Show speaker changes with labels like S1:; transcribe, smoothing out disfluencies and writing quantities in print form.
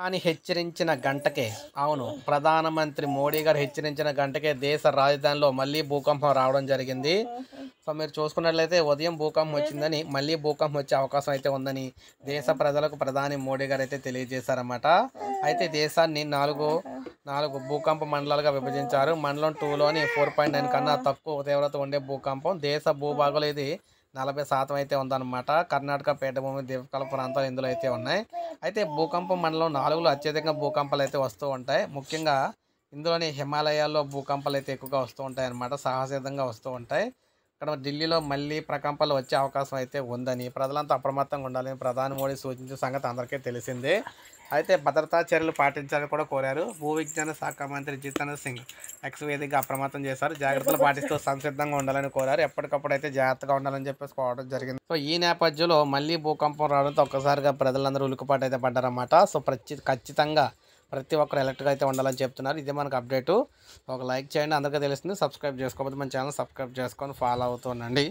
S1: అని హెచ్చరించిన గంటకే అవును ప్రధానమంత్రి మోడీ గారు హెచ్చరించిన గంటకే దేశ రాజధానిలో మళ్ళీ భూకంపం రావడం జరిగింది. సో మీరు చూసుకున్నట్లయితే ఉదయం భూకంపం వచ్చిందని మళ్ళీ భూకంపం వచ్చే అవకాశం అయితే ఉందని దేశ ప్రజలకు ప్రధాని మోడీ గారు అయితే తెలియజేశారన్నమాట. అయితే దేశాన్ని నాలుగు భూకంప మండలాలుగా విభజించారు. మండలం 2లోని 4.9 కన్నా తక్కువ తీవ్రత ఉండే భూకంపం. దేశ భూభాగంలో ఇది 40% అయితే ఉందన్నమాట. కర్ణాటక, పీఠభూమి, ద్వీపకల్ప ప్రాంతాలు ఇందులో అయితే ఉన్నాయి. అయితే భూకంపం మండలం 4లో అత్యధికంగా భూకంపాలు అయితే వస్తూ ఉంటాయి. ముఖ్యంగా ఇందులోని హిమాలయాల్లో భూకంపాలు అయితే ఎక్కువగా వస్తూ ఉంటాయి అన్నమాట. సాహసితంగా వస్తూ ఉంటాయి. ఇక్కడ ఢిల్లీలో మళ్ళీ ప్రకంపాలు వచ్చే అవకాశం అయితే ఉందని ప్రజలంతా అప్రమత్తంగా ఉండాలని ప్రధాని మోడీ సూచించిన సంగతి అందరికీ తెలిసిందే. అయితే భద్రతా చర్యలు పాటించాలని కూడా కోరారు. భూ విజ్ఞాన శాఖ మంత్రి జితేంద్ర సింగ్ ఎక్స్ వేదికగా అప్రమత్తం చేశారు. జాగ్రత్తలు పాటిస్తూ సంసిద్ధంగా ఉండాలని కోరారు. ఎప్పటికప్పుడు అయితే జాగ్రత్తగా ఉండాలని చెప్పేసి కోవడం జరిగింది. సో ఈ నేపథ్యంలో మళ్ళీ భూకంపం రావడంతో ఒక్కసారిగా ప్రజలందరూ ఉలికిపాటు అయితే పడ్డారన్నమాట. సో ఖచ్చితంగా ప్రతి ఒక్కరు ఎలర్ట్గా అయితే ఉండాలని చెప్తున్నారు. ఇదే మనకు అప్డేటు. ఒక లైక్ చేయండి, అందరికీ తెలుస్తుంది. సబ్స్క్రైబ్ చేసుకోకపోతే మన ఛానల్ సబ్స్క్రైబ్ చేసుకొని ఫాలో అవుతుండండి.